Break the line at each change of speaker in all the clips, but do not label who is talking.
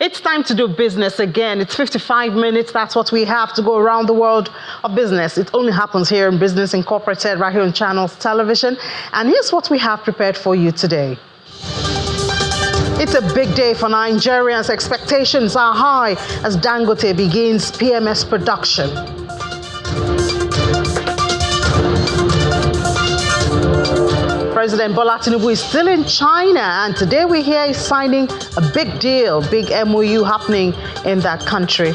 It's time to do business again. It's 55 minutes. That's what we have to go around the world of business. It only happens here in Business Incorporated, right here on Channels Television. And here's what we have prepared for you today. It's a big day for Nigerians. Expectations are high as Dangote begins PMS production. President Bola Tinubu is still in China, and today we hear he's signing a big deal, big MOU happening in that country.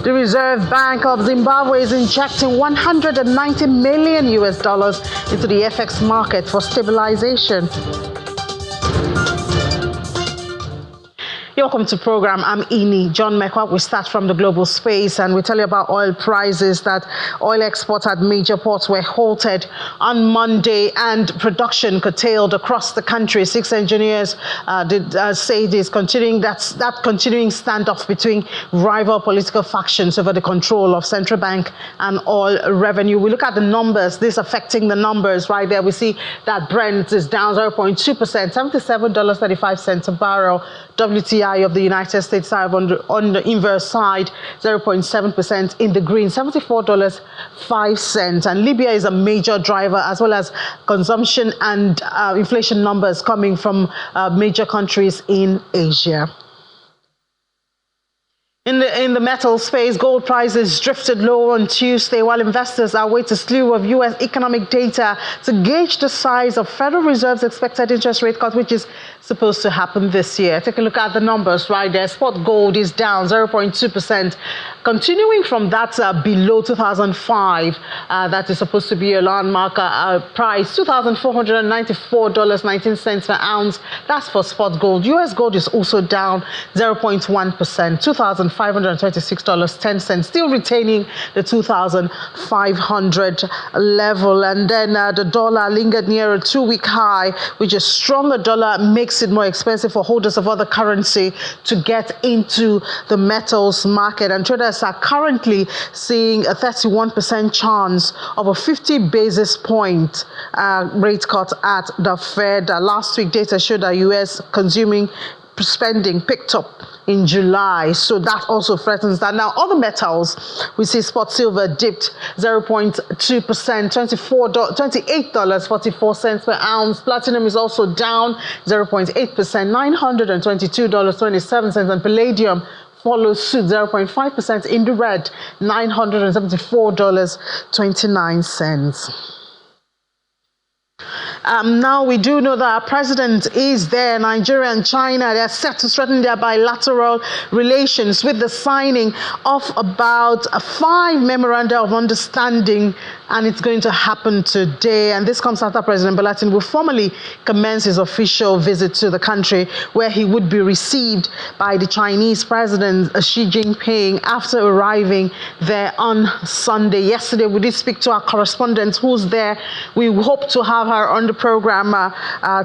The Reserve Bank of Zimbabwe is injecting $190 million into the FX market for stabilization. Welcome to the program. I'm Ini John Mekwa. We start from the global space and we tell you about oil prices. That oil exports at major ports were halted on Monday and production curtailed across the country. 6 engineers did say this continuing continuing standoff between rival political factions over the control of central bank and oil revenue. We look at the numbers. This affecting the numbers right there. We see that Brent is down 0.2%, $77.35 a barrel. WTI of the United States on the inverse side, 0.7% in the green, $74.05. And Libya is a major driver, as well as consumption and inflation numbers coming from major countries in Asia. In the metal space, gold prices drifted low on Tuesday while investors await a slew of U.S. economic data to gauge the size of Federal Reserve's expected interest rate cut, which is supposed to happen this year. Take a look at the numbers right there. Spot gold is down 0.2%. Continuing from that below 2005, that is supposed to be a landmark price, $2,494.19 per ounce. That's for spot gold. U.S. gold is also down 0.1%, $2,526.10, still retaining the 2,500 level. And then the dollar lingered near a 2-week high, which a stronger dollar makes it more expensive for holders of other currency to get into the metals market. And traders are currently seeing a 31% chance of a 50 basis point rate cut at the Fed. Last week, data showed that U.S. consuming spending picked up in July, so that also threatens that. Now, other metals, we see spot silver dipped 0.2%, $28.44 per ounce. Platinum is also down 0.8%, $922.27, and palladium follows suit 0.5% in the red, $974.29. Now we do know that our president is there. Nigeria and China, they're set to strengthen their bilateral relations with the signing of about 5 memoranda of understanding, and it's going to happen today. And this comes after President Bola Tinubu will formally commence his official visit to the country, where he would be received by the Chinese President Xi Jinping after arriving there on Sunday. Yesterday, we did speak to our correspondent who's there. We hope to have her on the program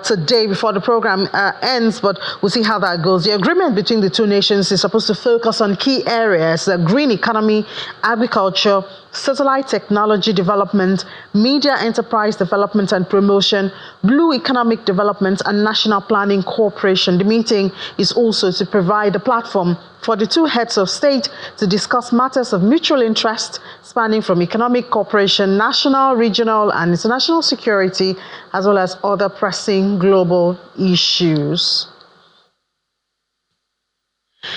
today before the program ends, but we'll see how that goes. The agreement between the two nations is supposed to focus on key areas: the green economy, agriculture, satellite technology development, media enterprise development and promotion, blue economic development, and national planning cooperation. The meeting is also to provide a platform for the two heads of state to discuss matters of mutual interest spanning from economic cooperation, national, regional, and international security, as well as other pressing global issues.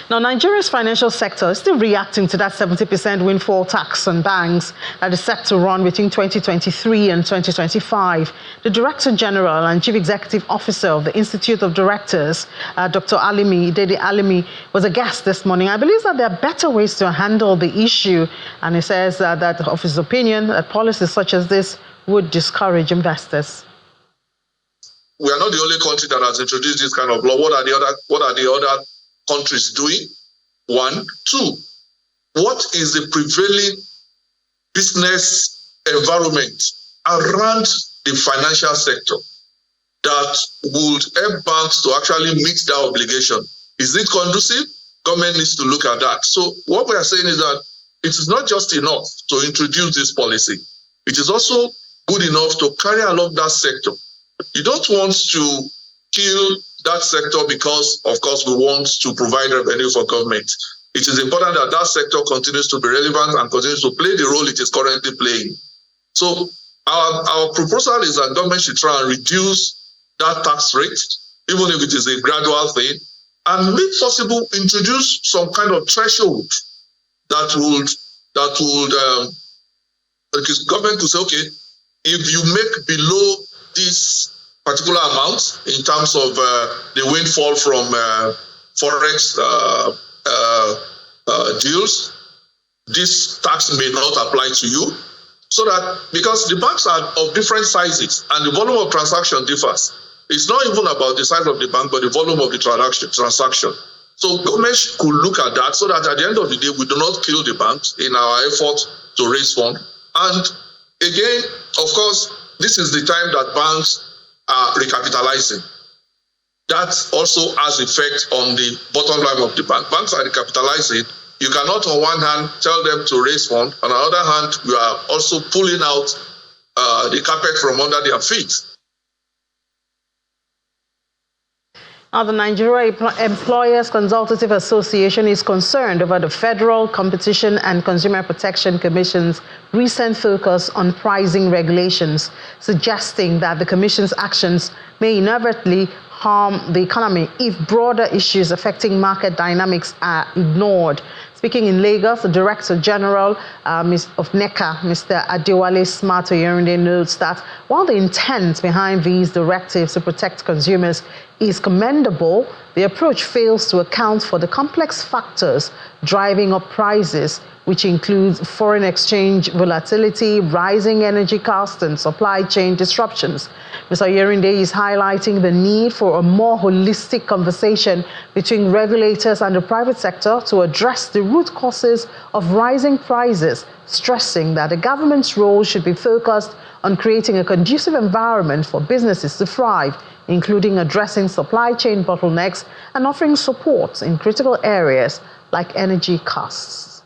Now, Nigeria's financial sector is still reacting to that 70% windfall tax on banks that is set to run between 2023 and 2025. The Director General and Chief Executive Officer of the Institute of Directors, Dr. Dede Alimi, was a guest this morning. I believe that there are better ways to handle the issue, and he says that of his opinion, that policies such as this would discourage investors.
We are not the only country that has introduced this kind of law. What are the other countries doing? 1. 2, what is the prevailing business environment around the financial sector that would help banks to actually meet that obligation? Is it conducive? Government needs to look at that. So what we are saying is that it is not just enough to introduce this policy. It is also good enough to carry along that sector You don't want to kill that sector because, of course, we want to provide revenue for government. It is important that that sector continues to be relevant and continues to play the role it is currently playing. So our proposal is that government should try and reduce that tax rate, even if it is a gradual thing, and if possible, introduce some kind of threshold that would because government could say, okay, if you make below this particular amount in terms of the windfall from forex deals, this tax may not apply to you. So that, because the banks are of different sizes and the volume of transaction differs. It's not even about the size of the bank, but the volume of the transaction. So government could look at that so that at the end of the day, we do not kill the banks in our effort to raise funds. And again, of course, this is the time that banks are recapitalizing. That also has effect on the bottom line of the bank. Banks are recapitalizing. You cannot, on one hand, tell them to raise funds. On the other hand, you are also pulling out the carpet from under their feet.
Now, the Nigeria Employers Consultative Association is concerned over the Federal Competition and Consumer Protection Commission's recent focus on pricing regulations, suggesting that the Commission's actions may inadvertently harm the economy if broader issues affecting market dynamics are ignored. Speaking in Lagos, the Director General of NECA, Mr. Adewale Smart-Oyerinde, notes that while the intent behind these directives to protect consumers is commendable, the approach fails to account for the complex factors driving up prices, which includes foreign exchange volatility, rising energy costs, and supply chain disruptions. Mr. Oyerinde is highlighting the need for a more holistic conversation between regulators and the private sector to address the root causes of rising prices, stressing that the government's role should be focused on creating a conducive environment for businesses to thrive, including addressing supply chain bottlenecks and offering support in critical areas like energy costs.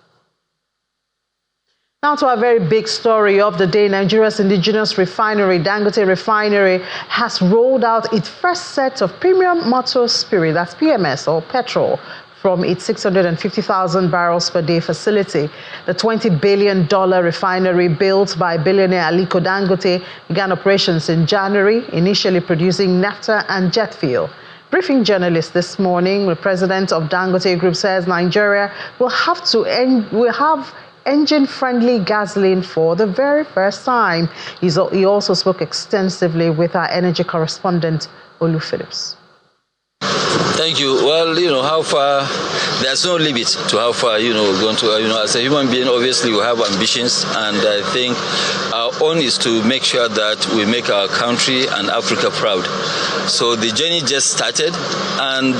Now to a very big story of the day. Nigeria's indigenous refinery, Dangote Refinery, has rolled out its first set of premium motor spirit, that's PMS or Petrol, from its 650,000 barrels per day facility. The $20 billion refinery built by billionaire Aliko Dangote began operations in January, initially producing naphtha and jet fuel. Briefing journalists this morning, the president of Dangote Group says Nigeria will have engine-friendly gasoline for the very first time. He also spoke extensively with our energy correspondent, Olu Phillips.
Thank you. Well, how far, there's no limit to how far, we're going to, as a human being, obviously we have ambitions, and I think our own is to make sure that we make our country and Africa proud. So the journey just started, and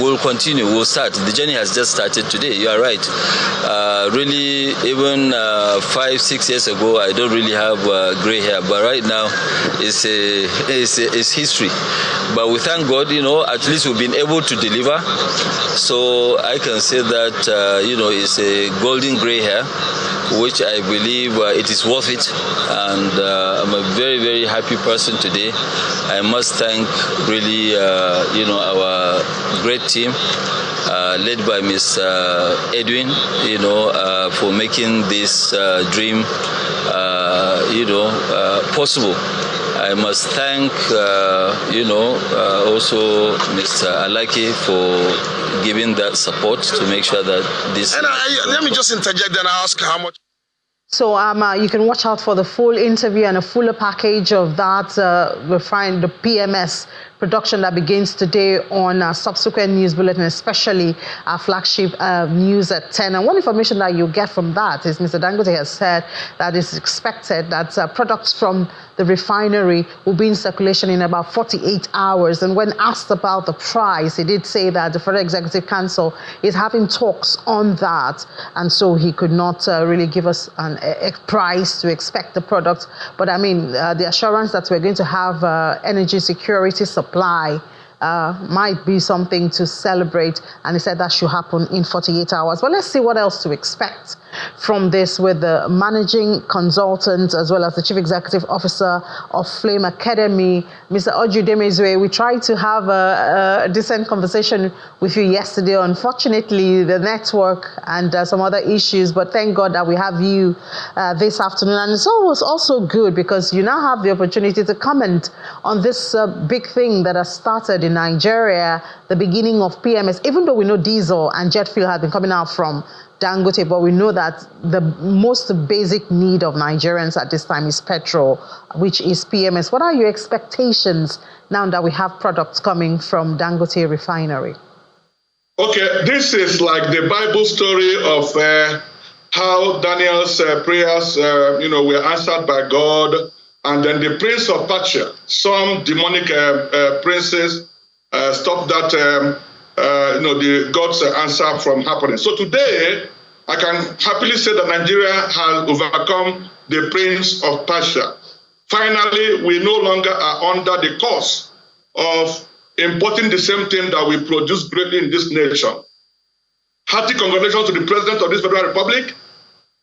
we'll continue, we'll start. The journey has just started today, you are right. Really, even 5-6 years ago, I don't really have gray hair, but right now, it's history. But we thank God, at least we've been able to deliver. So I can say that, it's a golden gray hair, which I believe it is worth it. And I'm a very, very happy person today. I must thank really, our great team, led by Ms. Edwin, for making this dream, possible. I must thank, also Mr. Alaki for giving that support to make sure that this...
And let me just interject and ask how much...
So you can watch out for the full interview and a fuller package of that, the PMS production that begins today on subsequent news bulletin, especially our flagship news at 10. And one information that you'll get from that is Mr. Dangote has said that it's expected that products from the refinery will be in circulation in about 48 hours. And when asked about the price, he did say that the Federal Executive Council is having talks on that. And so he could not really give us a price to expect the product. But I mean, the assurance that we're going to have energy security supply might be something to celebrate. And he said that should happen in 48 hours. But let's see what else to expect from this with the managing consultant as well as the chief executive officer of Flame Academy, Mr. Oju Demezue. We tried to have a decent conversation with you yesterday. Unfortunately, the network and some other issues, but thank God that we have you this afternoon. And it's always also good because you now have the opportunity to comment on this big thing that has started in Nigeria, the beginning of PMS, even though we know diesel and jet fuel have been coming out from Dangote, but we know that the most basic need of Nigerians at this time is petrol, which is PMS. What are your expectations now that we have products coming from Dangote Refinery?
Okay, this is like the Bible story of how Daniel's prayers, were answered by God, and then the prince of Persia, some demonic princes, stopped that. The God's answer from happening. So today, I can happily say that Nigeria has overcome the prince of Persia. Finally, we no longer are under the curse of importing the same thing that we produce greatly in this nation. Hearty congratulations to the president of this Federal Republic,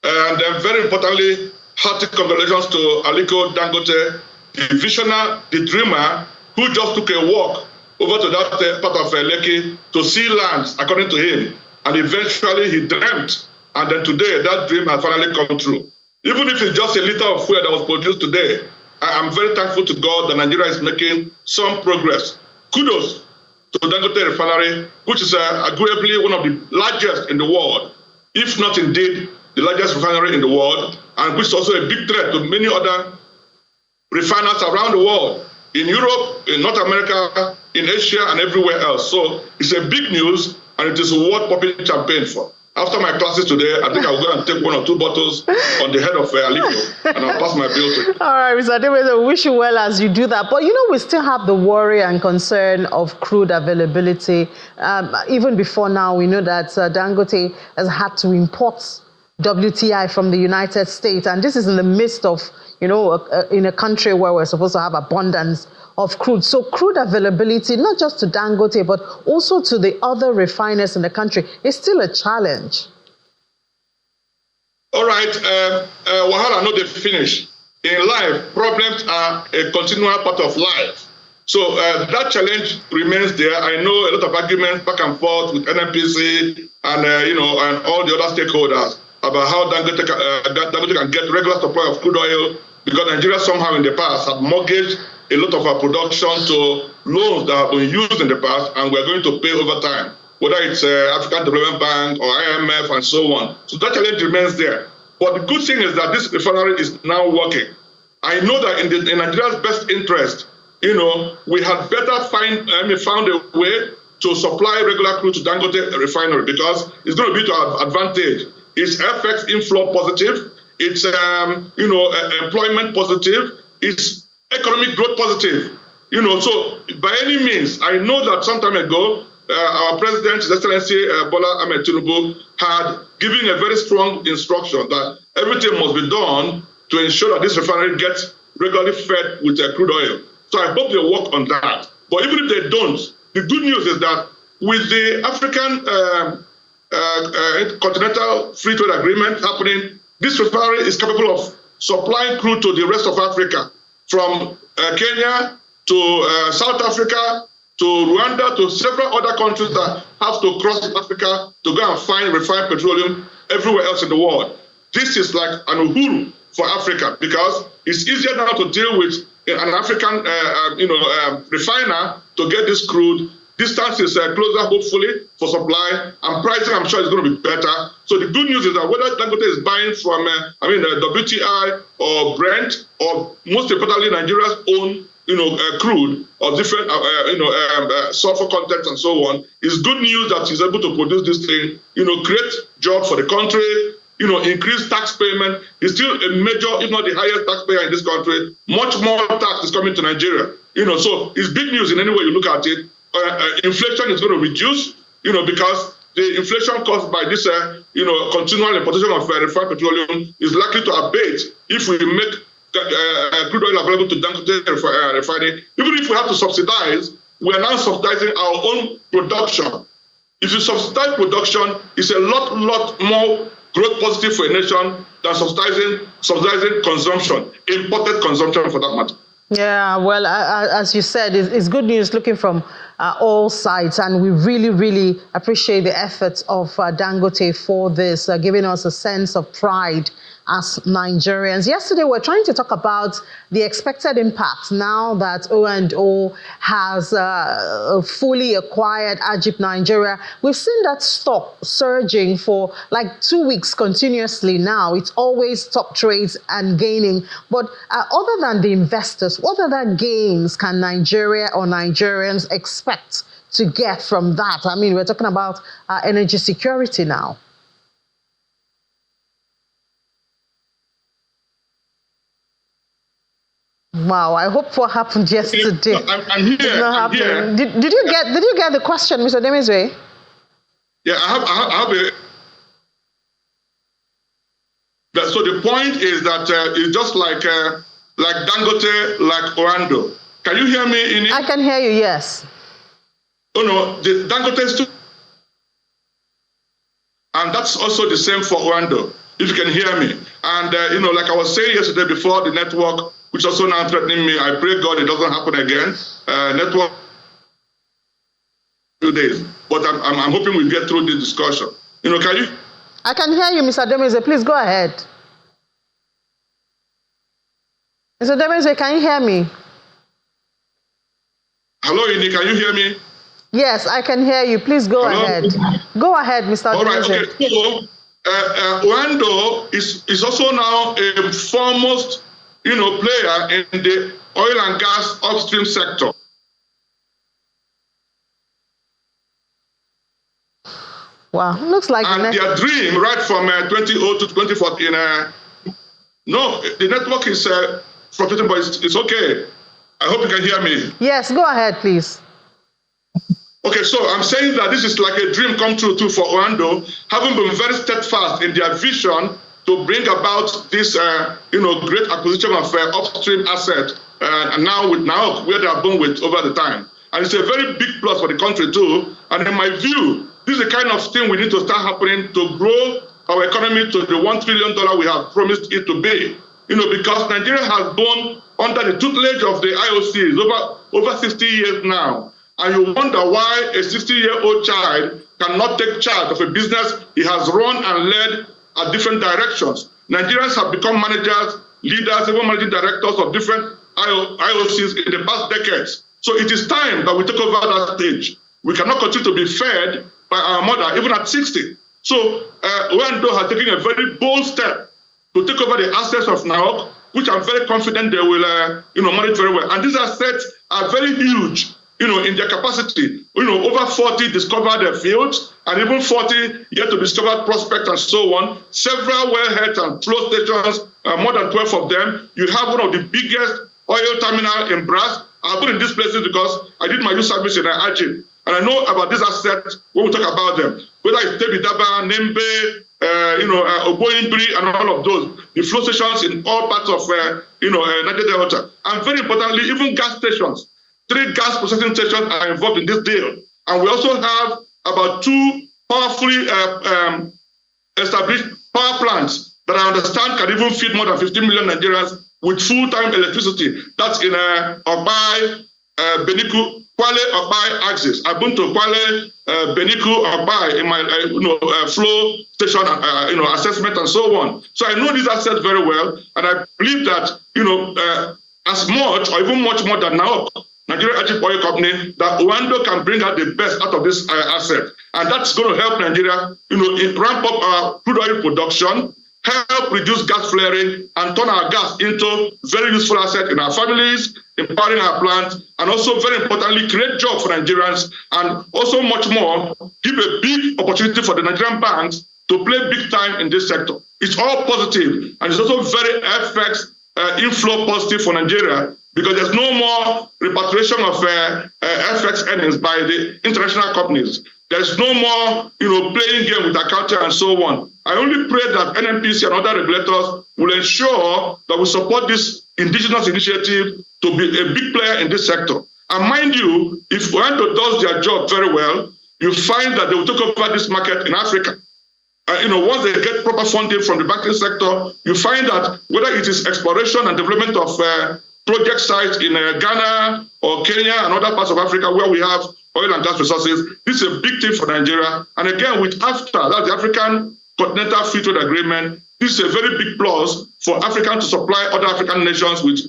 and then very importantly, hearty congratulations to Aliko Dangote, the visionary, the dreamer, who just took a walk over to that part of Lekki to see lands, according to him. And eventually he dreamt. And then today, that dream has finally come true. Even if it's just a liter of fuel that was produced today, I am very thankful to God that Nigeria is making some progress. Kudos to Dangote Refinery, which is arguably one of the largest in the world, if not indeed the largest refinery in the world, and which is also a big threat to many other refiners around the world, in Europe, in North America, in Asia, and everywhere else. So it's a big news, and it is worth popping champagne for. After my classes today, I think I'll go and take 1 or 2 bottles on the head of Aliko, and I'll pass my bill to him.
All right, Mr. Demezue, we wish you well as you do that. But, we still have the worry and concern of crude availability. Even before now, we know that Dangote has had to import WTI from the United States, and this is in the midst of in a country where we're supposed to have abundance of crude. So crude availability, not just to Dangote, but also to the other refiners in the country, is still a challenge.
All right, Wahala, no, they finish. In life, problems are a continual part of life. So that challenge remains there. I know a lot of arguments back and forth with NNPC and and all the other stakeholders about how Dangote can get regular supply of crude oil, because Nigeria somehow in the past have mortgaged a lot of our production to loans that have been used in the past, and we're going to pay over time, whether it's African Development Bank or IMF and so on. So that challenge remains there. But the good thing is that this refinery is now working. I know that in Nigeria's best interest, we had better found a way to supply regular crude to Dangote Refinery, because it's going to be to our advantage. It's FX inflow positive. It's employment positive. It's economic growth positive. So by any means, I know that some time ago, our president, His Excellency Bola Ahmed Tinubu, had given a very strong instruction that everything must be done to ensure that this refinery gets regularly fed with crude oil. So I hope they work on that. But even if they don't, the good news is that with the African Continental Free Trade Agreement happening, this refinery is capable of supplying crude to the rest of Africa, from Kenya to South Africa to Rwanda to several other countries that have to cross Africa to go and find refined petroleum everywhere else in the world. This is like an uhuru for Africa, because it's easier now to deal with an African refiner to get this crude. Distance is closer, hopefully, for supply, and pricing, I'm sure, is going to be better. So the good news is that whether Dangote is buying from, WTI or Brent, or most importantly, Nigeria's own, crude or different, sulfur content and so on, is good news that he's able to produce this thing, create jobs for the country, increase tax payment. He's still a major, if not the highest taxpayer in this country. Much more tax is coming to Nigeria. So it's big news in any way you look at it. Inflation is going to reduce, because the inflation caused by this, continual importation of refined petroleum is likely to abate if we make crude oil available to Dangote refinery. Even if we have to subsidize, we are now subsidizing our own production. If you subsidize production, it's a lot more growth positive for a nation than subsidizing consumption, imported consumption for that matter.
Yeah, well, as you said, it's good news looking from all sides, and we really, really appreciate the efforts of Dangote for this, giving us a sense of pride as Nigerians. Yesterday, we're trying to talk about the expected impact now that Oando has fully acquired Ajib Nigeria. We've seen that stock surging for like 2 weeks continuously now. It's always top trades and gaining. But other than the investors, what other gains can Nigeria or Nigerians expect to get from that? I mean, we're talking about energy security now. Wow, I hope what happened yesterday
I'm here.
did not happen.
Here.
Did you get the question, Mr. Demezwe?
Yeah, I have a. So the point is that it's just like Dangote, like Oando. Can you hear me?
I can hear you. Yes.
Oh no, the Dangote is too, and that's also the same for Oando. If you can hear me, and like I was saying yesterday before, the network, which also now threatening me. I pray God it doesn't happen again. Network 2 days, but I'm hoping we get through the discussion. Can you?
I can hear you, Mr. Demezwe. Please go ahead. Mr. Demezwe, can you hear me?
Hello, Ini, can you hear me?
Yes, I can hear you. Please go ahead. Go ahead, Mr.
All right,
Demezwe.
okay. So, Oando is also now a foremost player in the oil and gas upstream sector.
Wow, looks like
and their dream right from 2000 to 2014. No, the network is fluctuating, but it's okay. I hope you can hear me.
Yes, go ahead, please.
Okay, so I'm saying that this is like a dream come true too for Oando, having been very steadfast in their vision to bring about this, great acquisition of upstream asset, and now where they are going with over the time. And it's a very big plus for the country too. And in my view, this is the kind of thing we need to start happening to grow our economy to the $1 trillion we have promised it to be. Because Nigeria has gone under the tutelage of the IOCs over 60 years now. And you wonder why a 60-year-old child cannot take charge of a business he has run and led at different directions. Nigerians have become managers, leaders, even managing directors of different IOCs in the past decades. So it is time that we take over that stage. We cannot continue to be fed by our mother, even at 60. So Oando has taken a very bold step to take over the assets of NAOC, which I'm very confident they will manage very well. And these assets are very huge. In their capacity, over 40 discovered fields and even 40 yet to discover prospects and so on. Several wellheads and flow stations, more than 12 of them. You have one of the biggest oil terminals in Brass. I've been in these places because I did my youth service in Ajib. And I know about these assets when we talk about them. Whether it's Tebidaba, Nembe, Oboimbri, and all of those. The flow stations in all parts of, Niger Delta. And very importantly, even gas stations. 3 gas processing stations are involved in this deal. And we also have about 2 powerfully established power plants that I understand can even feed more than 15 million Nigerians with full-time electricity. That's in Obai, Beniku, Kwale, Obai axis. I've been to Kwale, Beniku, Obai in my flow station, assessment and so on. So I know these assets very well, and I believe that as much or even much more than now, Nigeria Ajib Oil Company, that Oando can bring out the best out of this asset. And that's going to help Nigeria, ramp up our crude oil production, help reduce gas flaring, and turn our gas into very useful asset in our families, empowering our plants, and also, very importantly, create jobs for Nigerians, and also much more, give a big opportunity for the Nigerian banks to play big time in this sector. It's all positive, and it's also very FX inflow positive for Nigeria, because there's no more repatriation of FX earnings by the international companies. There's no more, playing game with accounting and so on. I only pray that NNPC and other regulators will ensure that we support this indigenous initiative to be a big player in this sector. And mind you, if Oando does their job very well, you find that they will take over this market in Africa. once they get proper funding from the banking sector, you find that whether it is exploration and development of project sites in Ghana or Kenya and other parts of Africa where we have oil and gas resources, this is a big thing for Nigeria. And again, with AFTA, that's the African Continental Free Trade Agreement, this is a very big plus for Africa to supply other African nations with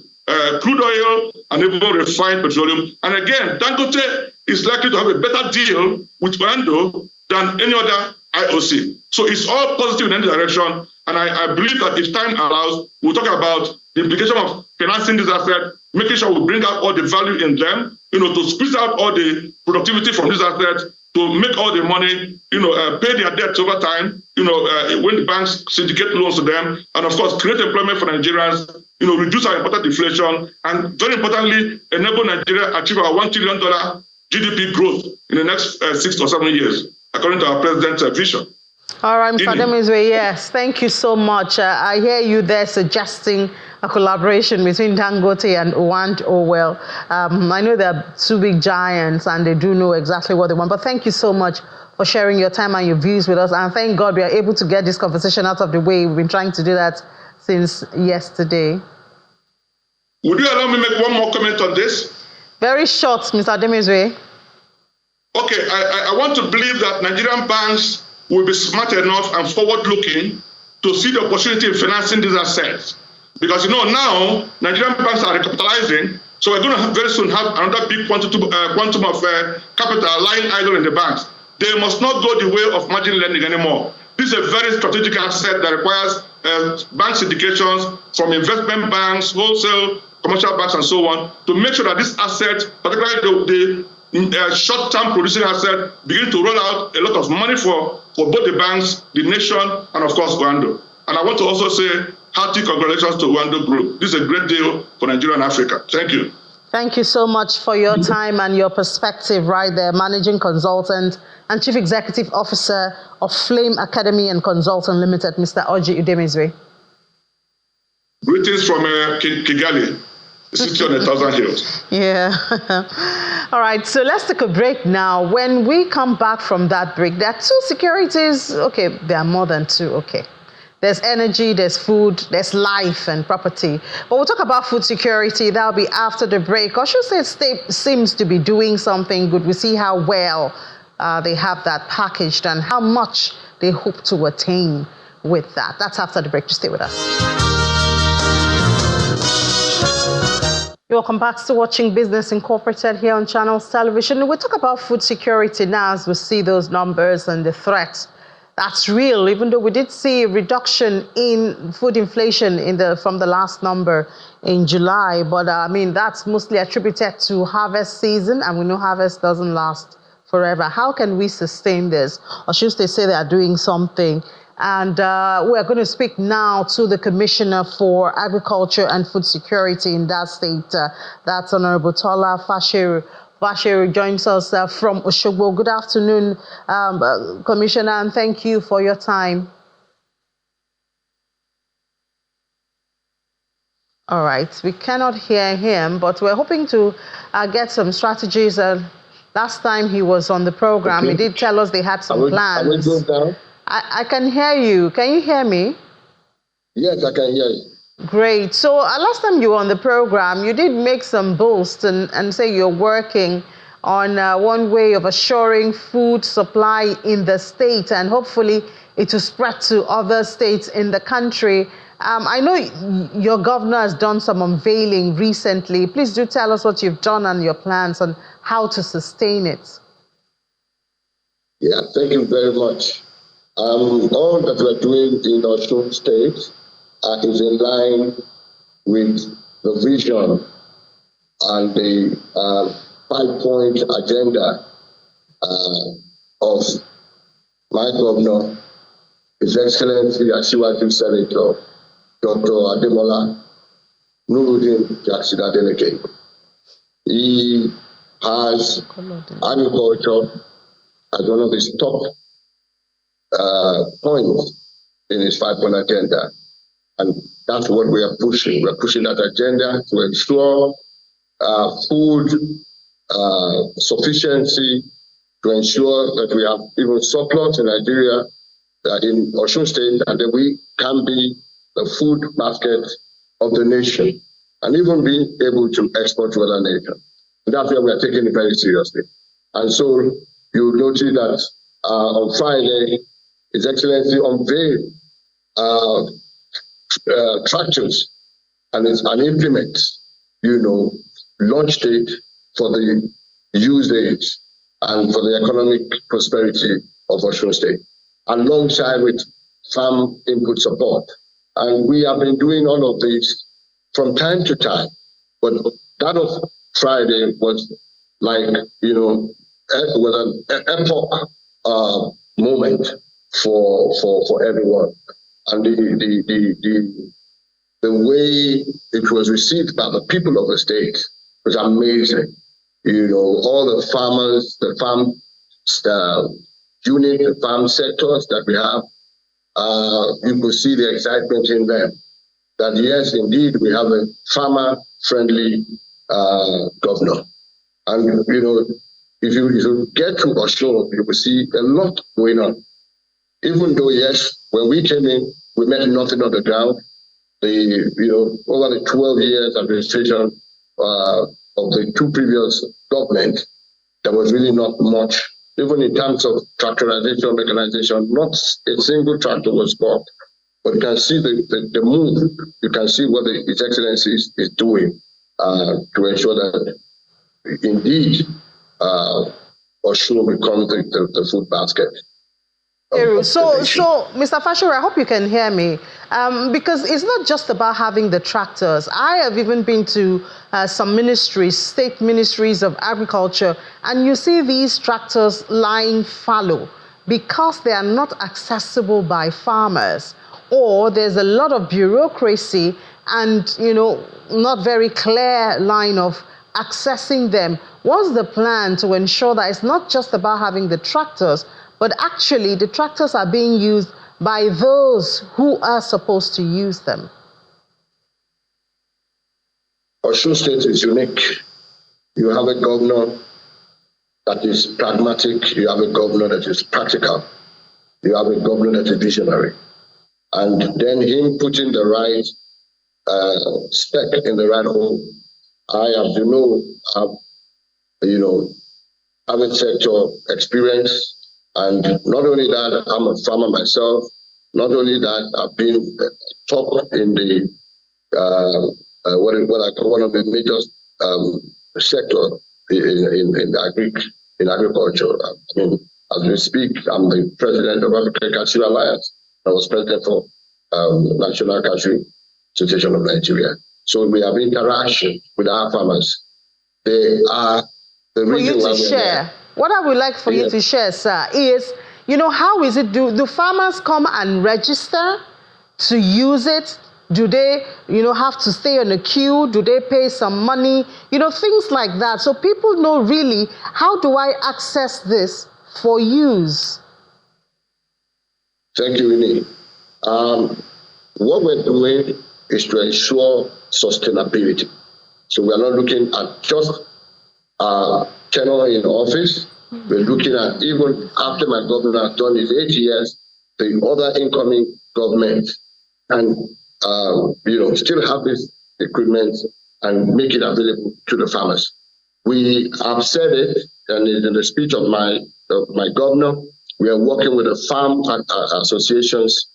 crude oil and even refined petroleum. And again, Dangote is likely to have a better deal with Oando than any other IOC. So it's all positive in any direction. And I believe that if time allows, we'll talk about the implication of financing this asset, making sure we bring out all the value in them, to squeeze out all the productivity from these assets, to make all the money, pay their debts over time, when the banks syndicate loans to them, and of course, create employment for Nigerians, reduce our important inflation, and very importantly, enable Nigeria achieve our $1 trillion GDP growth in the next 6 or 7 years, according to our president's vision.
All right, Mr. Ademezue, yes, thank you so much. I hear you there suggesting a collaboration between Dangote and Oando. Well, I know they're two big giants and they do know exactly what they want, but thank you so much for sharing your time and your views with us. And thank God we are able to get this conversation out of the way. We've been trying to do that since yesterday.
Would you allow me to make one more comment on this?
Very short, Mr. Ademezue.
Okay, I want to believe that Nigerian banks will be smart enough and forward-looking to see the opportunity in financing these assets. Because, now Nigerian banks are recapitalizing, so we're going to very soon have another big quantum of capital lying idle in the banks. They must not go the way of margin lending anymore. This is a very strategic asset that requires bank syndications from investment banks, wholesale, commercial banks, and so on, to make sure that this asset, particularly the short-term producing asset, begin to roll out a lot of money for both the banks, the nation, and of course, Oando. And I want to also say hearty congratulations to Oando Group. This is a great deal for Nigeria and Africa. Thank you.
Thank you so much for your time and your perspective right there, Managing Consultant and Chief Executive Officer of Flame Academy and Consultant Limited, Mr. Oji Udemezue.
Greetings from Kigali. City on 1,000 hills.
Yeah. All right, so let's take a break now. When we come back from that break, there are two securities. Okay, there are more than two. Okay. There's energy, there's food, there's life and property. But we'll talk about food security. That'll be after the break. Osun State seems to be doing something good. We see how well they have that packaged and how much they hope to attain with that. That's after the break. Just stay with us. Welcome back to Watching Business Incorporated here on Channels Television. We talk about food security now as we see those numbers and the threat. That's real, even though we did see a reduction in food inflation from the last number in July. But that's mostly attributed to harvest season, and we know harvest doesn't last forever. How can we sustain this? Or should they say they are doing something? And we're going to speak now to the Commissioner for Agriculture and Food Security in that state. That's Honorable Tola Fashiru. Fashiru joins us from Osogbo. Good afternoon, Commissioner, and thank you for your time. All right, we cannot hear him, but we're hoping to get some strategies. Last time he was on the program, okay, he did tell us they had some plans.
Are we going down?
I can hear you. Can you hear me?
Yes, I can hear you.
Great. So last time you were on the program, you did make some boasts and say you're working on one way of assuring food supply in the state, and hopefully it will spread to other states in the country. I know your governor has done some unveiling recently. Please do tell us what you've done and your plans on how to sustain it.
Yeah, thank you very much. All that we're doing in Osun State is in line with the vision and the 5-point agenda of my governor, His Excellency Asiwaju Senator Dr. Ademola Nuruddin Jackson Adeleke. He has agriculture as one of his top points in his 5-point agenda. And that's what we are pushing. We're pushing that agenda to ensure food sufficiency, to ensure that we have even surplus in Nigeria, in Osun State, that we can be the food basket of the nation and even be able to export to other nations. That's where we are taking it very seriously. And so you notice that on Friday, His Excellency unveiled tractors and implements, launch date for the usage and for the economic prosperity of Osun State, alongside with farm input support. And we have been doing all of this from time to time. But that of Friday was like, was an epoch moment for everyone. And the way it was received by the people of the state was amazing. All the farmers, the farm unit, the farm sectors that we have, you could see the excitement in them. That yes, indeed, we have a farmer-friendly governor. And, if you get to Osun, you will see a lot going on. Even though, yes, when we came in, we met nothing on the ground. Over the 12 years administration of the two previous governments, there was really not much. Even in terms of tractorization, mechanization, not a single tractor was bought. But you can see the move. You can see what His Excellency is doing to ensure that indeed Osun becomes the food basket.
So, Mr. Fashore, I hope you can hear me, because it's not just about having the tractors. I have even been to some ministries, state ministries of agriculture, and you see these tractors lying fallow because they are not accessible by farmers, or there's a lot of bureaucracy and, not very clear line of accessing them. What's the plan to ensure that it's not just about having the tractors, but actually the tractors are being used by those who are supposed to use them?
Osun State is unique. You have a governor that is pragmatic. You have a governor that is practical. You have a governor that is visionary. And then him putting the right spec in the right hole. I, as have a sector experience. And not only that, I'm a farmer myself. Not only that, I've been top in the what I call one of the major sector in agriculture. I mean, as we speak, I'm the president of Africa GDP Alliance. I was president for National Cashew Association of Nigeria. So we have interaction with our farmers. They are the reason why we're there.
What I would like for you to share, sir, is, how is it, do farmers come and register to use it? Do they, have to stay in a queue? Do they pay some money? Things like that. So people know really, how do I access this for use?
Thank you, Winnie. What we're doing is to ensure sustainability. So we're not looking at just tenure in office. We're looking at, even after my governor has done his 8 years, the other incoming government and still have this equipment and make it available to the farmers. We have said it, and in the speech of my governor, we are working with the farmers associations,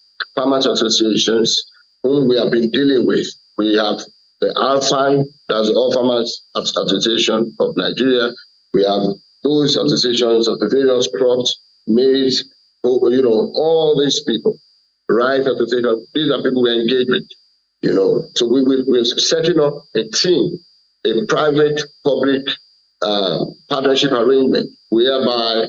whom we have been dealing with. We have the ALFI, that's the All Farmers Association of Nigeria. We have those associations of the various crops, maize, all these people, rice association. These are people we engage with, So we're setting up a team, a private-public partnership arrangement, whereby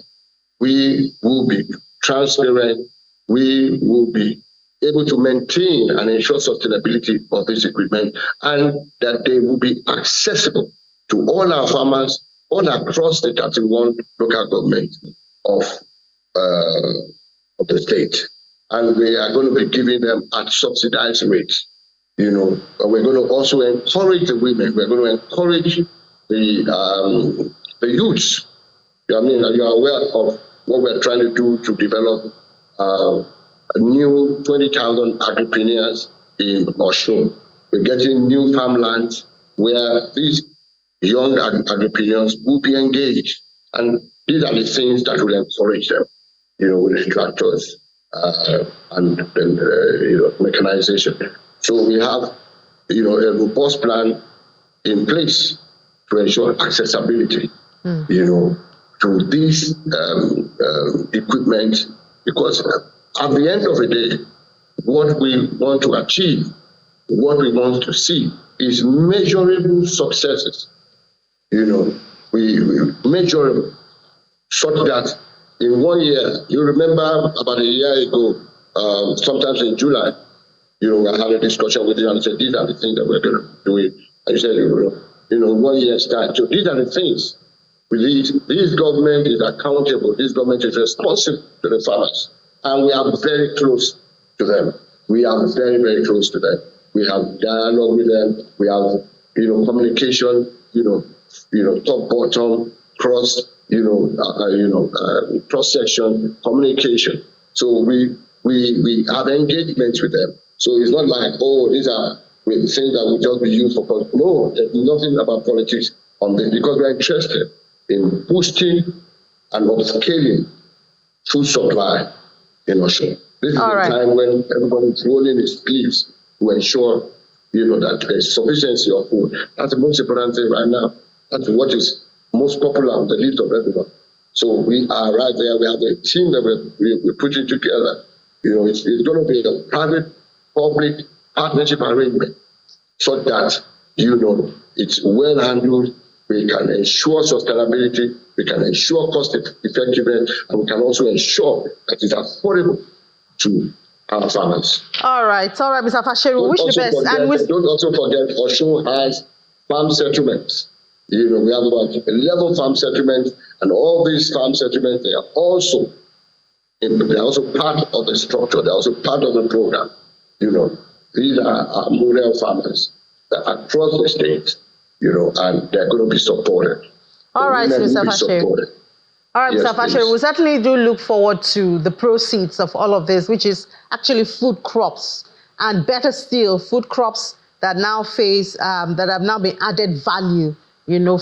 we will be transparent, we will be able to maintain and ensure sustainability of this equipment, and that they will be accessible to all our farmers all across the 31 local governments of the state. And we are going to be giving them at subsidized rates. And we're going to also encourage the women. We're going to encourage the youths. I mean, you are aware of what we're trying to do to develop new 20,000 agripreneurs in Osun. We're getting new farmlands where these young agripreneurs will be engaged. And these are the things that will encourage them, with tractors and mechanization. So we have, a robust plan in place to ensure accessibility, to this equipment, because at the end of the day, what we want to achieve, what we want to see is measurable successes. We measurable, such that in 1 year, you remember about a year ago, sometimes in July, I had a discussion with you and said, these are the things that we're going to do. And you said, 1 year's time. So these are the things. This government is accountable. This government is responsible to the farmers. And we are very close to them. We are very, very close to them. We have dialogue with them. We have, communication, top, bottom, cross, cross-section communication. So we have engagements with them. So it's not like, these are things that will just be used for politics. No, there's nothing about politics on this, because we're interested in boosting and upscaling food supply in Osun. This is a time when everybody is rolling its sleeves to ensure, that there's sufficiency of food. That's the most important thing right now. That's what is most popular on the list of everyone. So we are right there. We have a team that we're putting together. It's going to be a private-public partnership arrangement so that, it's well handled. We can ensure sustainability. We can ensure cost effectiveness, and we can also ensure that it's affordable to our farmers.
All right, Mr. Fasheru. Wish the best.
Don't also forget, Osun has farm settlements. We have about 11 farm settlements, and all these farm settlements, they are also part of the structure. They're also part of the program. These are model farmers that are across the state, and they're going to be supported.
All right, Mr. Fasheru. All right, Mr. Fasheru, we certainly do look forward to the proceeds of all of this, which is actually food crops, and better still, food crops that now that have now been added value,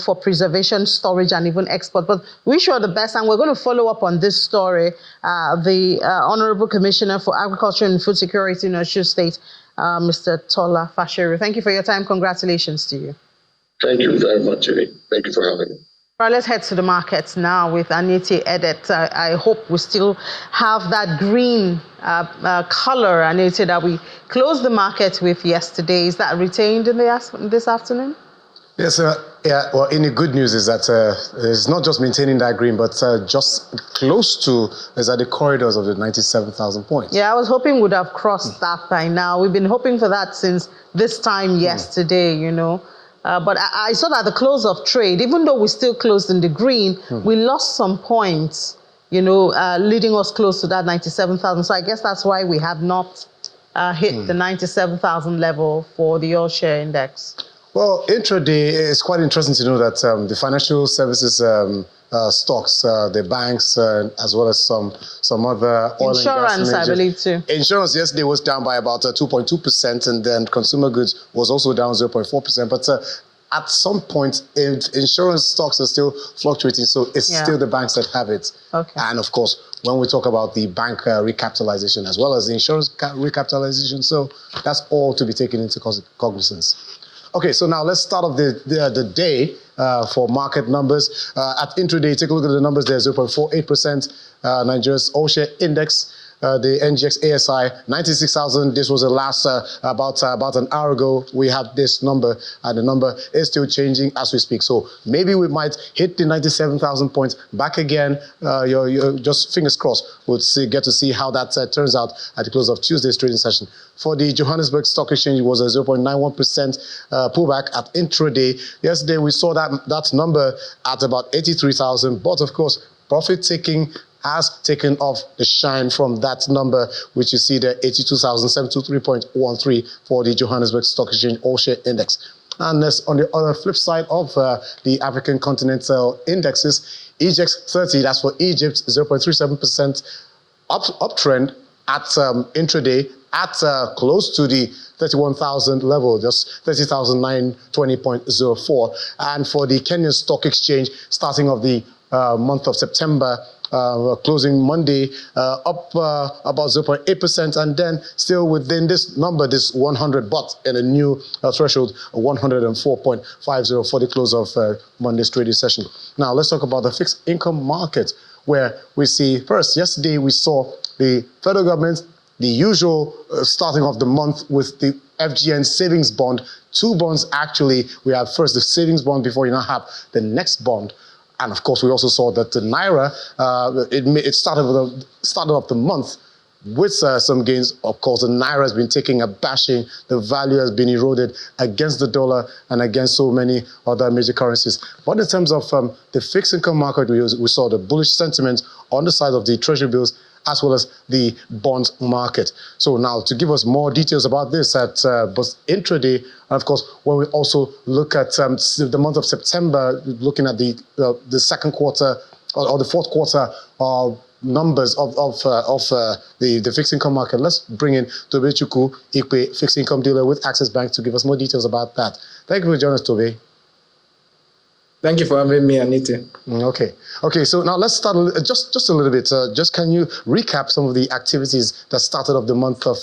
for preservation, storage, and even export. But wish you all the best, and we're going to follow up on this story. The Honorable Commissioner for Agriculture and Food Security in Osun State, Mr. Tola Fasheru. Thank you for your time. Congratulations to you.
Thank you very much, Jenny. Thank you for having me.
All right, let's head to the markets now with Anita Edet. I hope we still have that green color, Anita, that we closed the market with yesterday. Is that retained in this afternoon?
Yes, well, any good news is that it's not just maintaining that green, but just close to, is at the corridors of the 97,000 points.
Yeah, I was hoping we would have crossed that by now. We've been hoping for that since this time yesterday, But I saw that at the close of trade, even though we still closed in the green, we lost some points, leading us close to that 97,000. So I guess that's why we have not hit the 97,000 level for the oil share index.
Well, intraday, it's quite interesting to know that the financial services stocks, the banks, as well as some other oil
insurance,
and gas
I believe, too.
Insurance yesterday was down by about 2.2%, and then consumer goods was also down 0.4%. But at some point, insurance stocks are still fluctuating, so it's still the banks that have it.
Okay.
And of course, when we talk about the bank recapitalization as well as the insurance recapitalization, so that's all to be taken into cognizance. Okay, so now let's start off the day for market numbers. At intraday, take a look at the numbers there, 0.48%. Nigeria's all share index, the NGX ASI, 96,000. This was the last, about an hour ago, we had this number, and the number is still changing as we speak. So maybe we might hit the 97,000 points back again. You're just fingers crossed. We'll get to see how that turns out at the close of Tuesday's trading session. For the Johannesburg Stock Exchange, it was a 0.91% pullback at intraday. Yesterday, we saw that number at about 83,000, but of course, profit taking has taken off the shine from that number, which you see there, 82,723.13 for the Johannesburg Stock Exchange All Share Index. And that's on the other flip side of the African continental indexes, EGX 30, that's for Egypt, 0.37% uptrend, at intraday at close to the 31,000 level, just 30,920.04. And for the Kenyan Stock Exchange, starting of the month of September, closing Monday, up about 0.8%, and then still within this number, this 100, but in a new threshold, 104.50 for the close of Monday's trading session. Now, let's talk about the fixed income market, where we see first, yesterday we saw the federal government, the usual starting of the month with the FGN savings bond. Two bonds actually. We have first the savings bond before you now have the next bond. And of course, we also saw that the Naira, it started off the month with some gains. Of course, the Naira has been taking a bashing. The value has been eroded against the dollar and against so many other major currencies. But in terms of the fixed income market, we saw the bullish sentiment on the side of the treasury bills as well as the bond market. So now, to give us more details about this at both intraday, and of course, when we also look at the month of September, looking at the second quarter or the fourth quarter numbers of the fixed income market, let's bring in Tobechukwu Ikpe, fixed income dealer with Access Bank, to give us more details about that. Thank you for joining us, Tobe.
Thank you for having me, Anita.
Okay. So now let's start just a little bit. Just can you recap some of the activities that started off the month of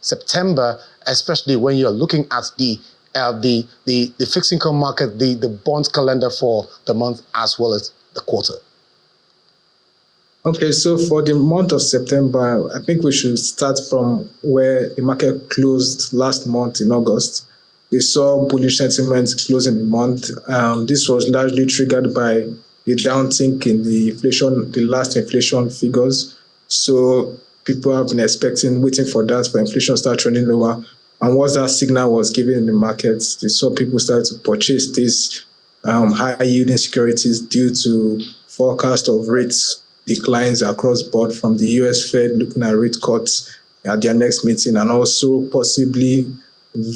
September, especially when you're looking at the fixed income market, the bonds calendar for the month as well as the quarter?
Okay, so for the month of September, I think we should start from where the market closed last month in August. We saw bullish sentiment closing the month. This was largely triggered by the downtick in the last inflation figures. So people have been waiting for that, for inflation to start trending lower. And once that signal was given in the markets, they saw people start to purchase these high-yielding securities due to forecast of rates declines across board from the US Fed looking at rate cuts at their next meeting, and also possibly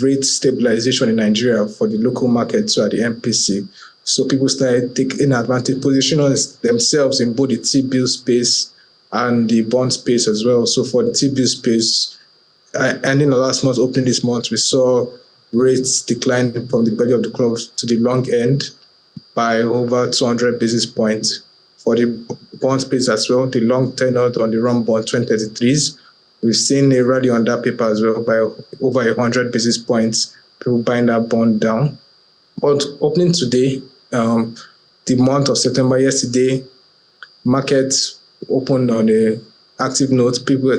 rate stabilization in Nigeria for the local market, so at the NNPC. So people started taking advantage, positioning themselves in both the T-bill space and the bond space as well. So for the T-bill space, ending the last month, opening this month, we saw rates decline from the belly of the curve to the long end by over 200 basis points. For the bond space as well, the long tenor on the run bond 2033s, we've seen a rally on that paper as well by over 100 basis points, people buying that bond down. But opening today, the month of September, yesterday, markets opened on an active note, people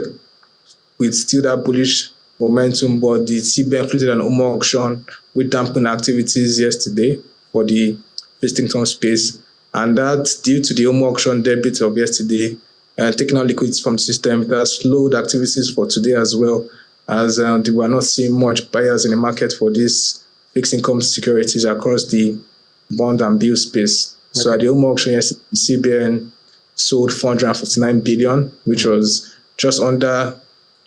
with still that bullish momentum, but the CBN floated an Omo auction with dampened activities yesterday for the fixed income space. And that, due to the Omo auction debit of yesterday, taking out liquids from the system, that slowed activities for today as well, as they were not seeing much buyers in the market for these fixed income securities across the bond and bill space. Okay. So at the Omo auction yesterday, CBN sold 459 billion, which was just under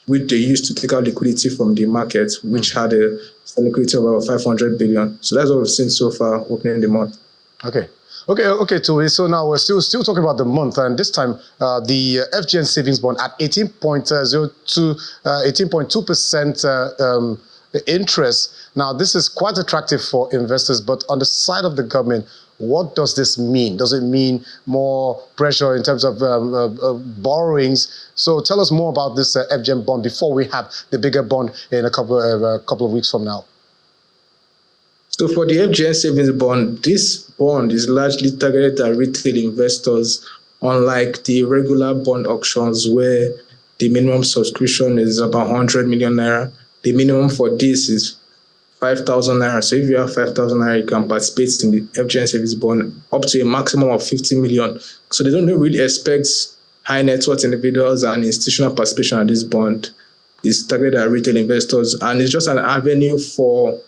which they used to take out liquidity from the market, which had a liquidity of about 500 billion. So that's what we've seen so far opening the month.
Okay, Toby. So now we're still talking about the month, and this time the FGN savings bond at 18.2% interest. Now this is quite attractive for investors, but on the side of the government, what does this mean? Does it mean more pressure in terms of borrowings? So tell us more about this FGN bond before we have the bigger bond in a couple of weeks from now.
So for the FGN savings bond, this bond is largely targeted at retail investors, unlike the regular bond auctions where the minimum subscription is about 100 million naira. The minimum for this is 5,000 naira. So if you have 5,000 naira, you can participate in the FGN savings bond up to a maximum of 50 million. So they don't really expect high net worth individuals and institutional participation at this bond. It's targeted at retail investors, and it's just an avenue for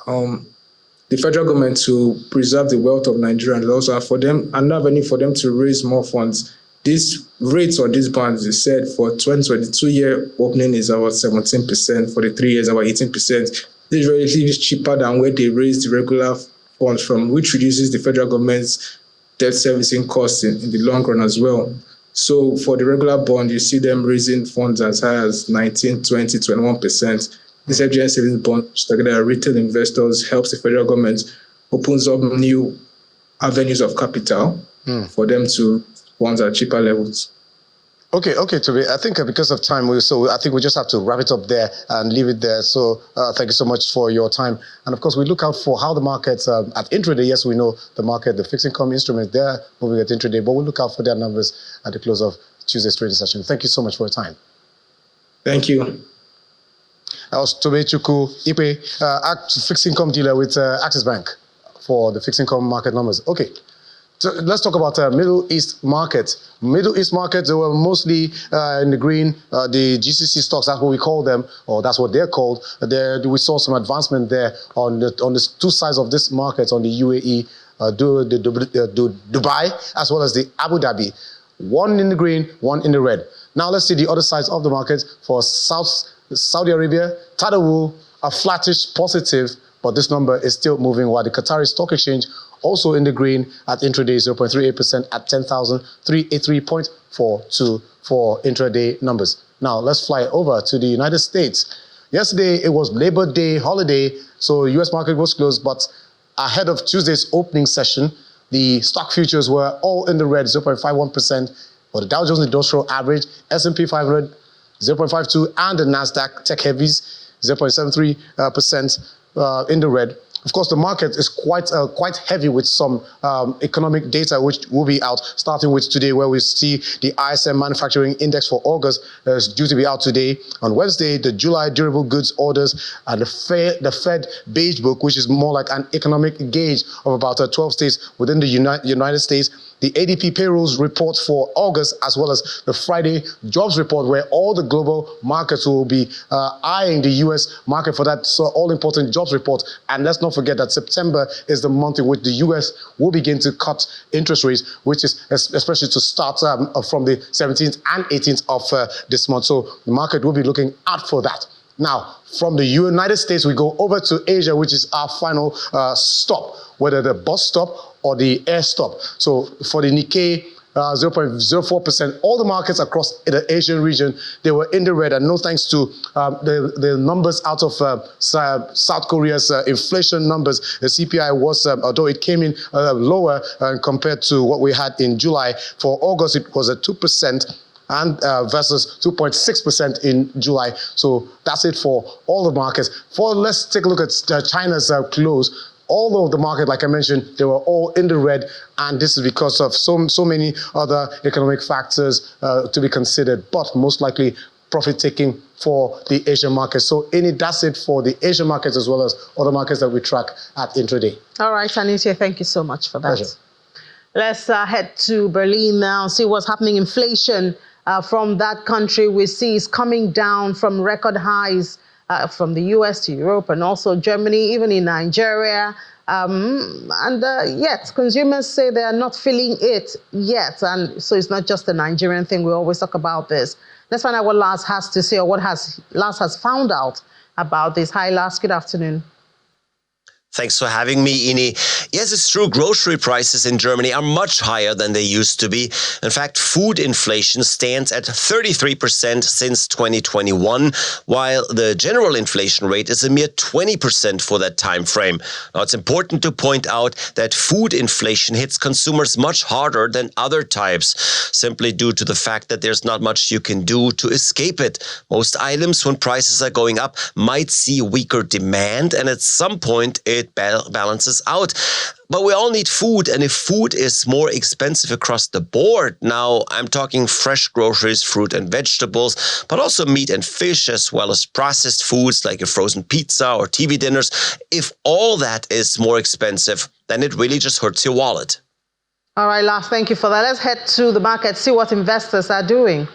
the federal government to preserve the wealth of Nigerians, also for them, an avenue for them to raise more funds. These rates on these bonds, they said for 2022 year opening is about 17%, for the 3 years about 18%. This is relatively cheaper than where they raised the regular funds from, which reduces the federal government's debt servicing costs in the long run as well. So for the regular bond, you see them raising funds as high as 19, 20, 21%. This FGN savings bond targeted retail investors helps the federal government opens up new avenues of capital for them to funds at cheaper levels.
Okay, Toby. I think because of time, I think we just have to wrap it up there and leave it there. So thank you so much for your time. And of course, we look out for how the markets at intraday. Yes, we know the market, the fixed income instruments, they're moving at intraday, but we'll look out for their numbers at the close of Tuesday's trading session. Thank you so much for your time.
Thank you.
That was Tobe Chukwu Ipe, fixed income dealer with Axis Bank for the fixed income market numbers. Okay. So let's talk about Middle East market. Middle East markets, they were mostly in the green. The GCC stocks, that's what we call them, or that's what they're called. We saw some advancement there on the two sides of this market, on the UAE, Dubai, as well as the Abu Dhabi. One in the green, one in the red. Now let's see the other sides of the market. For Saudi Arabia, Tadawul, a flattish positive, but this number is still moving, while the Qatari Stock Exchange also in the green at intraday 0.38% at 10,383.42 for intraday numbers. Now let's fly over to the United States. Yesterday it was Labor Day holiday, so US market was closed, but ahead of Tuesday's opening session, the stock futures were all in the red, 0.51% for the Dow Jones Industrial Average, S&P 500, 0.52%, and the NASDAQ Tech Heavies, 0.73% in the red. Of course, the market is quite heavy with some economic data which will be out, starting with today, where we see the ISM Manufacturing Index for August is due to be out today. On Wednesday, the July durable goods orders and the Fed Beige Book, which is more like an economic gauge of about 12 states within the United States. The ADP payrolls report for August, as well as the Friday jobs report, where all the global markets will be eyeing the U.S. market for that all-important jobs report. And let's not forget that September is the month in which the U.S. will begin to cut interest rates, which is especially to start from the 17th and 18th of this month. So the market will be looking out for that. Now, from the United States, we go over to Asia, which is our final stop, whether the bus stop or the air stop. So for the Nikkei, 0.04%, all the markets across the Asian region, they were in the red, and no thanks to the numbers out of South Korea's inflation numbers. The CPI was, although it came in lower compared to what we had in July, for August it was at 2%. And versus 2.6% in July. So that's it for all the markets. Let's take a look at China's close. All of the market, like I mentioned, they were all in the red, and this is because of so many other economic factors to be considered, but most likely profit-taking for the Asian market. So that's it for the Asian markets as well as other markets that we track at intraday. All right, Anita, thank you so much for that. Pleasure.
Let's head to Berlin now, see what's happening. Inflation from that country we see is coming down from record highs from the US to Europe and also Germany, even in Nigeria. Yet consumers say they are not feeling it yet. And so it's not just a Nigerian thing. We always talk about this. Let's find out what Lars has to say, or what Lars has found out about this. Hi, Lars. Good afternoon.
Thanks for having me, Ini. Yes, it's true. Grocery prices in Germany are much higher than they used to be. In fact, food inflation stands at 33% since 2021, while the general inflation rate is a mere 20% for that time frame. Now, it's important to point out that food inflation hits consumers much harder than other types, simply due to the fact that there's not much you can do to escape it. Most items, when prices are going up, might see weaker demand, and at some point it balances out. But we all need food, and if food is more expensive across the board, now I'm talking fresh groceries, fruit and vegetables, but also meat and fish, as well as processed foods like a frozen pizza or TV dinners, if all that is more expensive, then it really just hurts your wallet.
All right, Lars, thank you for that. Let's head to the market, see what investors are doing.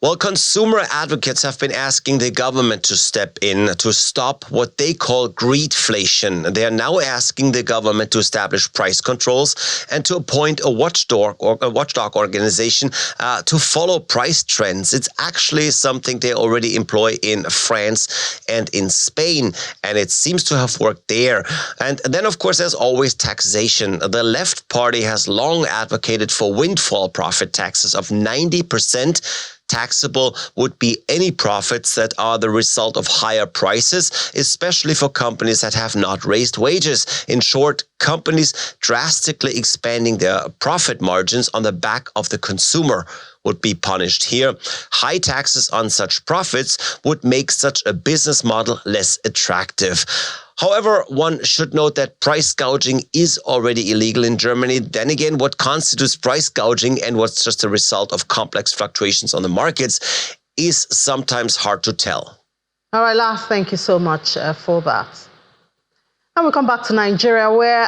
Well, consumer advocates have been asking the government to step in to stop what they call greedflation. They are now asking the government to establish price controls and to appoint a watchdog organization to follow price trends. It's actually something they already employ in France and in Spain, and it seems to have worked there. And then, of course, there's always taxation. The left party has long advocated for windfall profit taxes of 90%. Taxable would be any profits that are the result of higher prices, especially for companies that have not raised wages. In short, companies drastically expanding their profit margins on the back of the consumer would be punished here. High taxes on such profits would make such a business model less attractive. However, one should note that price gouging is already illegal in Germany. Then again, what constitutes price gouging and what's just a result of complex fluctuations on the markets is sometimes hard to tell.
All right, Lars, thank you so much for that. Now we come back to Nigeria, where,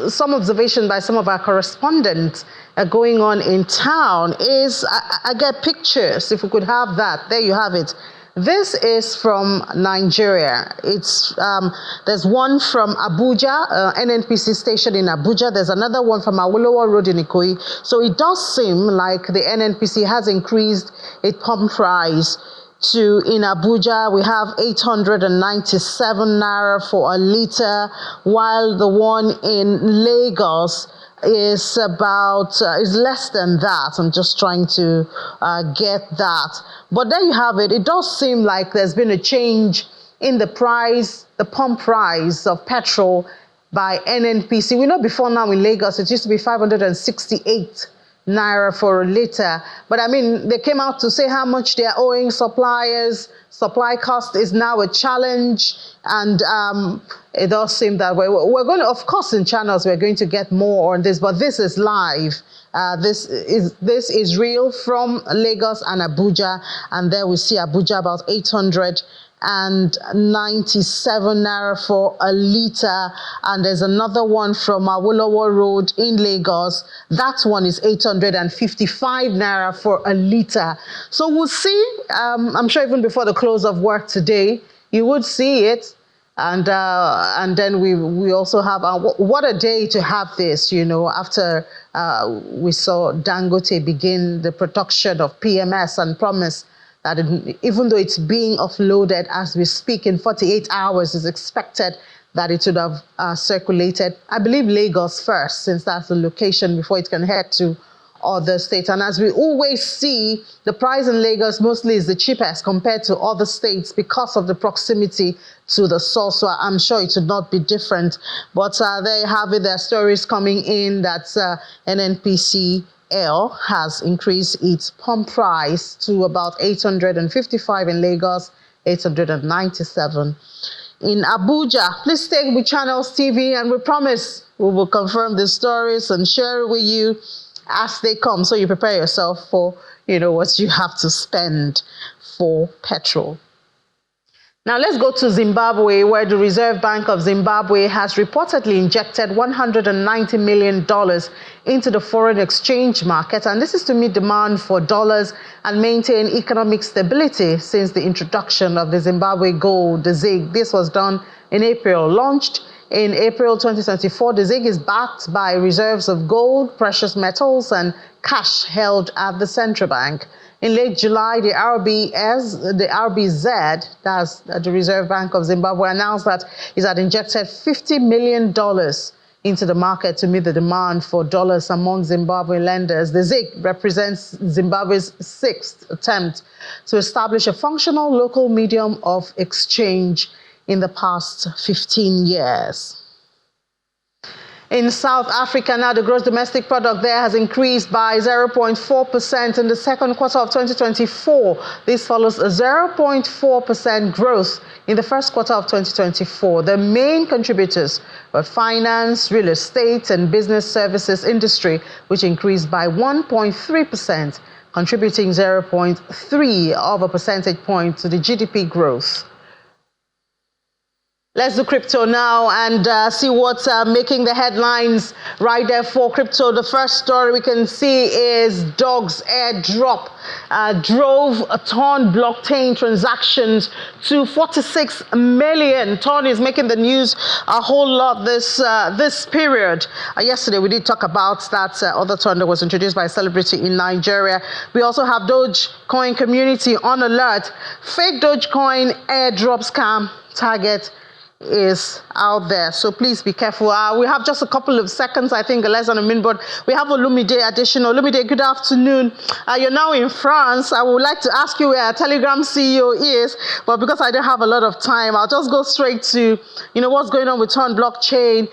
some observation by some of our correspondents going on in town is, I get pictures, if we could have that. There you have it. This is from Nigeria. It's there's one from Abuja, NNPC station in Abuja. There's another one from Awolowo Road in Ikoyi. So it does seem like the NNPC has increased its pump price to, in Abuja, we have 897 naira for a litre, while the one in Lagos is less than that. I'm just trying to get that. But there you have it. It does seem like there's been a change in the price, the pump price of petrol by NNPC. We know before now in Lagos, it used to be 568 naira for a litre. But I mean, they came out to say how much they're owing suppliers. Supply cost is now a challenge. And it does seem that we're going to, of course, in channels, we're going to get more on this, but this is live. This is real from Lagos and Abuja. And there we see Abuja about 897 naira for a litre, and there's another one from Awolowo Road in Lagos. That one is 855 naira for a litre. So we'll see. I'm sure even before the close of work today, you would see it. And then we also have what a day to have this, you know, after we saw Dangote begin the production of PMS and promise that even though it's being offloaded as we speak, in 48 hours, it's expected that it would have circulated, I believe, Lagos first, since that's the location before it can head to other states. And as we always see, the price in Lagos mostly is the cheapest compared to other states because of the proximity to the source. So I'm sure it would not be different. But there you have it. There are stories coming in that NNPC has increased its pump price to about 855 in Lagos, 897 in Abuja. Please stay with Channels TV, and we promise we will confirm the stories and share it with you as they come, so you prepare yourself for, you know, what you have to spend for petrol. Now let's go to Zimbabwe, where the Reserve Bank of Zimbabwe has reportedly injected $190 million into the foreign exchange market, and this is to meet demand for dollars and maintain economic stability since the introduction of the Zimbabwe gold, the ZiG. This was done in April, launched in April 2024. The ZiG is backed by reserves of gold, precious metals, and cash held at the central bank. In late July, the RBZ, that's the Reserve Bank of Zimbabwe, announced that it had injected $50 million into the market to meet the demand for dollars among Zimbabwean lenders. The ZiG represents Zimbabwe's sixth attempt to establish a functional local medium of exchange in the past 15 years. In South Africa now, the gross domestic product there has increased by 0.4% in the second quarter of 2024. This follows a 0.4% growth in the first quarter of 2024. The main contributors were finance, real estate, and business services industry, which increased by 1.3%, contributing 0.3 of a percentage point to the GDP growth. Let's do crypto now and see what's making the headlines right there for crypto. The first story we can see is Doge's airdrop drove a ton blockchain transactions to 46 million. Ton is making the news a whole lot this period. Yesterday we did talk about that other ton that was introduced by a celebrity in Nigeria. We also have Dogecoin community on alert. Fake Dogecoin airdrop scam target is out there, so please be careful. We have just a couple of seconds, I think less than a minute, but we have Olumide additional. Olumide, good afternoon. You're now in France. I would like to ask you where Telegram CEO is, but because I don't have a lot of time, I'll just go straight to what's going on with Ton blockchain.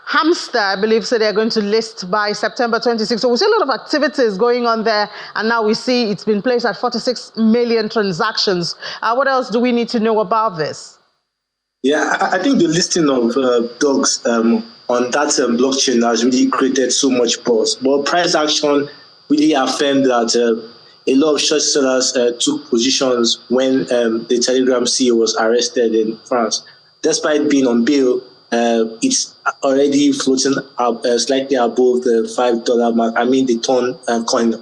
Hamster, I believe, so they're going to list by September 26. So we see a lot of activities going on there, and now we see it's been placed at 46 million transactions. What else do we need to know about this?
Yeah, I think the listing of dogs on that blockchain has really created so much buzz. But price action really affirmed that a lot of short sellers took positions when the Telegram CEO was arrested in France. Despite being on bail, it's already floating up, slightly above the $5 mark. I mean, the Ton coin,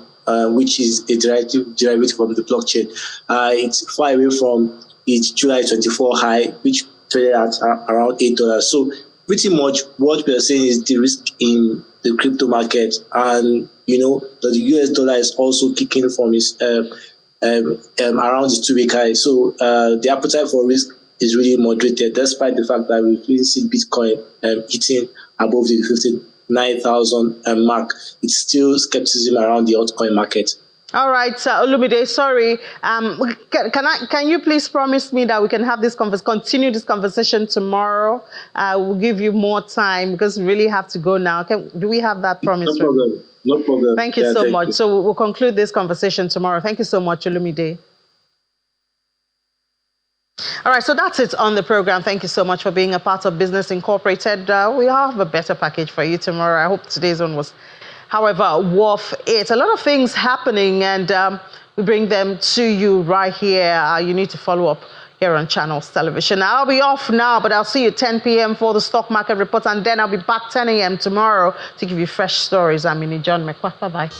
which is a derivative from the blockchain. It's far away from its July 24 high, which traded at around $8. So pretty much what we are saying is the risk in the crypto market, and that the US dollar is also kicking from its around the 2-week high. So the appetite for risk is really moderated, despite the fact that we've really seen Bitcoin hitting above the 59,000 mark. It's still skepticism around the altcoin market.
All right, Olumide, sorry. Can you please promise me that we can have this continue this conversation tomorrow? We'll give you more time because we really have to go now. Do we have that promise?
No problem. No problem.
Thank you so much. So we'll conclude this conversation tomorrow. Thank you so much, Olumide. All right, so that's it on the program. Thank you so much for being a part of Business Incorporated. We have a better package for you tomorrow. I hope today's one was, however, worth it. A lot of things happening, and we bring them to you right here. You need to follow up here on Channels Television. I'll be off now, but I'll see you 10 p.m. for the stock market report, and then I'll be back 10 a.m. tomorrow to give you fresh stories. I'm John McQuarrie. Bye-bye.